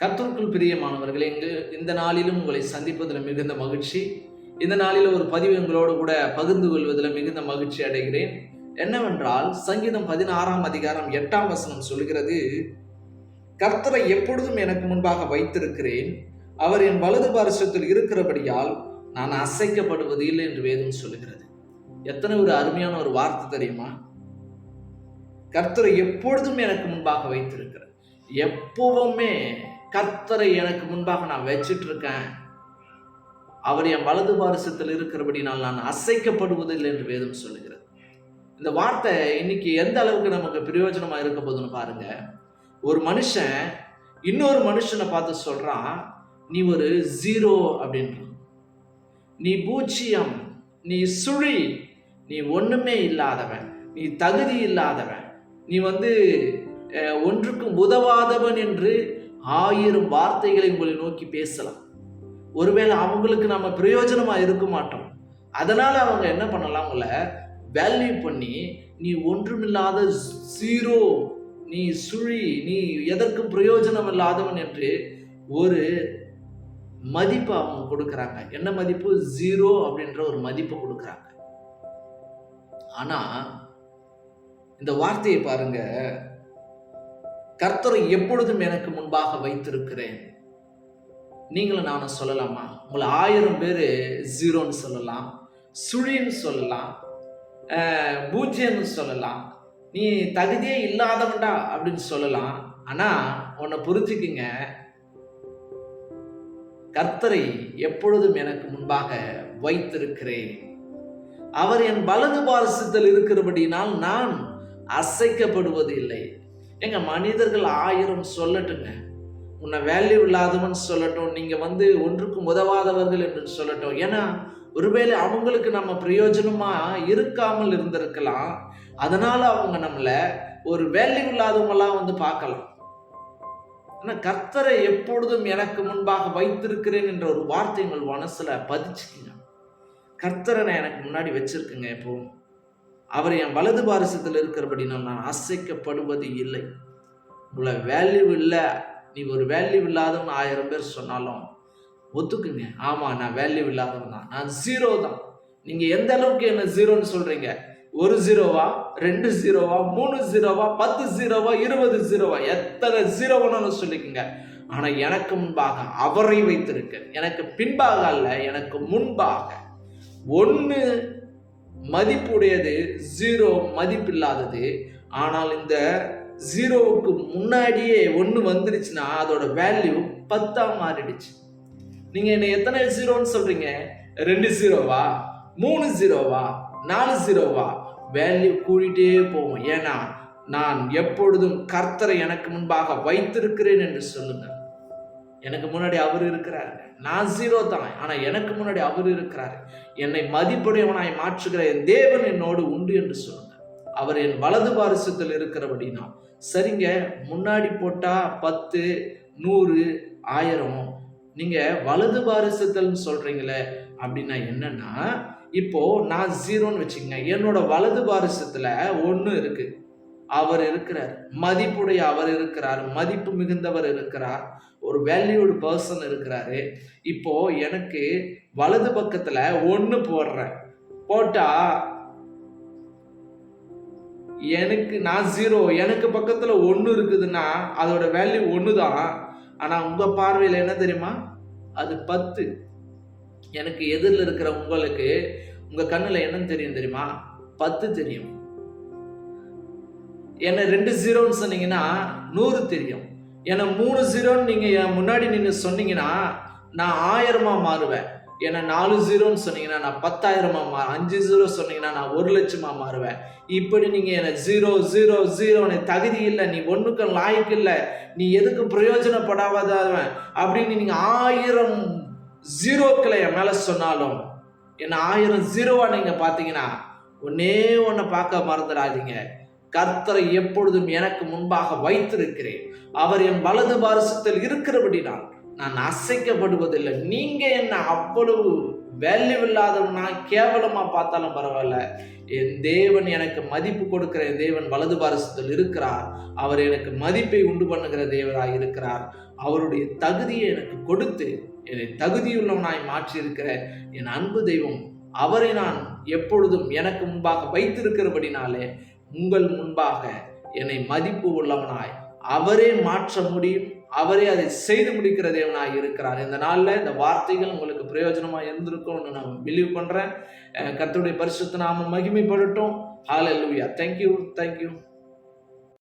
கர்த்தருக்குள் பிரியமானவர்களே, இந்த நாளிலும் உங்களை சந்திப்பதில் மிகுந்த மகிழ்ச்சி. இந்த நாளில் ஒரு பதிவு உங்களோடு கூட பகிர்ந்து கொள்வதில் மிகுந்த மகிழ்ச்சி அடைகிறேன். என்னவென்றால், சங்கீதம் 16ஆம் அதிகாரம் 8ஆம் வசனம் சொல்கிறது, கர்த்தரை எப்பொழுதும் எனக்கு முன்பாக வைத்திருக்கிறேன், அவர் என் வலது பார்சத்தில் இருக்கிறபடியால் நான் அசைக்கப்படுவது இல்லை என்று வேதம் சொல்லுகிறது. எத்தனை ஒரு அருமையான ஒரு வார்த்தை தெரியுமா? கர்த்தரை எப்பொழுதும் எனக்கு முன்பாக வைத்திருக்கிறேன். எப்பவுமே கர்த்தரை எனக்கு முன்பாக நான் வச்சிட்டு இருக்கேன். அவர் என் வலது பாரிசத்தில் இருக்கிறபடினால் நான் அசைக்கப்படுவதில்லை என்று வேதம் சொல்லுகிறது. இந்த வார்த்தை இன்னைக்கு எந்த அளவுக்கு நமக்கு பிரயோஜனமா இருக்க போதுன்னு பாருங்க. ஒரு மனுஷன் இன்னொரு மனுஷனை பார்த்து சொல்றான், நீ ஒரு ஜீரோ அப்படின்றான், நீ பூஜ்ஜியம், நீ சுழி, நீ ஒண்ணுமே இல்லாதவன், நீ தகுதி இல்லாதவன், நீ ஒன்றுக்கும் உதவாதவன் என்று 1000 வார்த்தைகளை உங்களை நோக்கி பேசலாம். ஒருவேளை அவங்களுக்கு நம்ம பிரயோஜனமா இருக்க மாட்டோம். அதனால அவங்க என்ன பண்ணலாம், உங்களை வேல்யூ பண்ணி நீ ஒன்றுமில்லாத ஜீரோ, நீ சுழி, நீ எதற்கும் பிரயோஜனம் இல்லாதவன் என்று ஒரு மதிப்பு அவங்க கொடுக்கறாங்க. என்ன மதிப்பு? ஜீரோ அப்படின்ற ஒரு மதிப்பு கொடுக்கறாங்க. ஆனா இந்த வார்த்தையை பாருங்க, கர்த்தரை எப்பொழுதும் எனக்கு முன்பாக வைத்திருக்கிறேன். நீங்களும் நானும் சொல்லலாமா? உங்களை 1000 பேர் ஜீரோன்னு சொல்லலாம், சுழின்னு சொல்லலாம், பூஜ்யம்னு சொல்லலாம், நீ தகுதியே இல்லாதவன்டா அப்படின்னு சொல்லலாம். ஆனா உன்னை புரிஞ்சுக்குங்க, கர்த்தரை எப்பொழுதும் எனக்கு முன்பாக வைத்திருக்கிறேன், அவர் என் வலது பார்சத்தில் இருக்கிறபடினால் நான் அசைக்கப்படுவது இல்லை. எங்க மனிதர்கள் 1000 சொல்லட்டுங்க, உன்னை வேல்யூ இல்லாதவன் சொல்லட்டும், நீங்க ஒன்றுக்கும் உதவாதவர்கள் என்று சொல்லட்டும். ஏன்னா ஒருவேளை அவங்களுக்கு நம்ம பிரயோஜனமா இருக்காமல் இருந்திருக்கலாம். அதனால அவங்க நம்மள ஒரு வேல்யூ இல்லாதவங்களா பார்க்கலாம். ஆனா கர்த்தரை எப்பொழுதும் எனக்கு முன்பாக வைத்திருக்கிறேன் என்ற ஒரு வார்த்தை உங்கள் மனசுல பதிச்சுக்குங்க. கர்த்தரை எனக்கு முன்னாடி வச்சிருக்குங்க. இப்போ அவர் என் வலது பாரிசத்தில் இருக்கிறபடினால் நான் அசைக்கப்படுவது இல்லை. உங்களை வேல்யூ இல்லை, நீ ஒரு வேல்யூ இல்லாதவன் 1000 பேர் சொன்னாலும் ஒத்துக்குங்க, ஆமா நான் வேல்யூ இல்லாதவன் தான், நான் ஜீரோ தான். நீங்க எந்த அளவுக்கு என்ன ஜீரோன்னு சொல்றீங்க? 1 ஜீரோவா, 2 ஜீரோவா, 3 ஜீரோவா, 10 ஜீரோவா, 20 ஜீரோவா, எத்தனை ஜீரோவானு சொல்லிக்கங்க. ஆனா எனக்கு முன்பாக அவரை வைத்திருக்க, எனக்கு பின்பாக அல்ல, எனக்கு முன்பாக 1 மதிப்புடையது, 0 மதிப்பில்லாதது. ஆனால் இந்த ஜீரோவுக்கு முன்னாடியே 1 வந்துருச்சுன்னா அதோட வேல்யூ 10 மாறிடுச்சு. நீங்க என்ன எத்தனை ஜீரோன்னு சொல்றீங்க? 2 ஜீரோவா, 3 ஜீரோவா, 4 ஜீரோவா? வேல்யூ கூடிட்டே போகும். ஏன்னா நான் எப்பொழுதும் கர்த்தரை எனக்கு முன்பாக வைத்திருக்கிறேன் என்று சொல்லுங்க. எனக்கு முன்னாடி அவர் இருக்கிறார். நான் ஜீரோ தான், ஆனா எனக்கு முன்னாடி அவர் இருக்கிறார். என்னை மதிப்புடையவனாய் மாற்றுகிற என் தேவன் என்னோடு உண்டு என்று சொல்லுங்க. அவர் என் வலது பாரிசத்தில் இருக்கிறபடினா சரிங்க. முன்னாடி போட்டா 10, 100, 1000. நீங்க வலது பாரிசத்தில் சொல்றீங்களே அப்படின்னா என்னன்னா, இப்போ நான் ஜீரோன்னு வச்சுக்கங்க, என்னோட வலது பாரிசத்துல 1 இருக்கு, அவர் இருக்கிறார், மதிப்புடைய அவர் இருக்கிறார், மதிப்பு மிகுந்தவர் இருக்கிறார், ஒரு வேல்யூடு பர்சன் இருக்கிறாரு. இப்போ எனக்கு வலது பக்கத்துல 1 போடுறேன், போட்டா நான் ஜீரோ, எனக்கு பக்கத்துல 1 இருக்குதுன்னா அதோட வேல்யூ 1 தான். ஆனா உங்க பார்வையில என்ன தெரியுமா? அது 10. எனக்கு எதிரில் இருக்கிற உங்களுக்கு உங்க கண்ணுல என்ன தெரியும் தெரியுமா? 10 தெரியும். என்ன 2 ஜீரோன்னு சொன்னீங்கன்னா 100 தெரியும். என்ன 3 ஜீரோன்னு நீங்க என் முன்னாடி நின்று சொன்னீங்கன்னா நான் 1000 மாறுவேன். என்ன 4 ஜீரோன்னு சொன்னீங்கன்னா நான் 10,000 மாறுவேன். 5 ஜீரோ சொன்னீங்கன்னா நான் 1,00,000 மாறுவேன். இப்படி நீங்க என்ன ஜீரோ ஜீரோ ஜீரோ, நீ தகுதி இல்லை, நீ ஒண்ணுக்கும் லாய்க்கு இல்லை, நீ எதுக்கும் பிரயோஜனப்படாதவன் அப்படின்னு நீங்க 1000 ஜீரோக்களை என் மேல சொன்னாலும், என்ன 1000 ஜீரோவா நீங்க பாத்தீங்கன்னா ஒன்னே ஒன்ன பார்க்க மறந்துடாதீங்க. கர்த்தரை எப்பொழுதும் எனக்கு முன்பாக வைத்திருக்கிறேன், அவர் என் வலது பாரிசத்தில் இருக்கிறபடினால் நான் அசைக்கப்படுவதில்லை. நீங்க என்ன அவ்வளவு வேல்யூ இல்லாதவனா கேவலமா பார்த்தாலும் பரவாயில்ல, என் தேவன் எனக்கு மதிப்பு கொடுக்கிற என் தேவன் வலது பாரசத்தில் இருக்கிறார். அவர் எனக்கு மதிப்பை உண்டு பண்ணுகிற தேவராய் இருக்கிறார். அவருடைய தகுதியை எனக்கு கொடுத்து என்னை தகுதியுள்ளவனாய் மாற்றி இருக்கிற என் அன்பு தெய்வம், அவரை நான் எப்பொழுதும் எனக்கு முன்பாக வைத்திருக்கிறபடினாலே உங்கள் முன்பாக என்னை மதிப்பு உள்ளவனாய் அவரே மாற்ற முடியும். அவரே அதை செய்து முடிக்கிற தேவனாய் இருக்கிறார். இந்த நாளில் இந்த வார்த்தைகள் உங்களுக்கு பிரயோஜனமா இருந்திருக்கும்னு நான் பிலீவ் பண்றேன். கர்த்தருடைய பரிசுத்த நாமம் மகிமைப்படட்டும். ஹல்லேலூயா. தேங்க்யூ.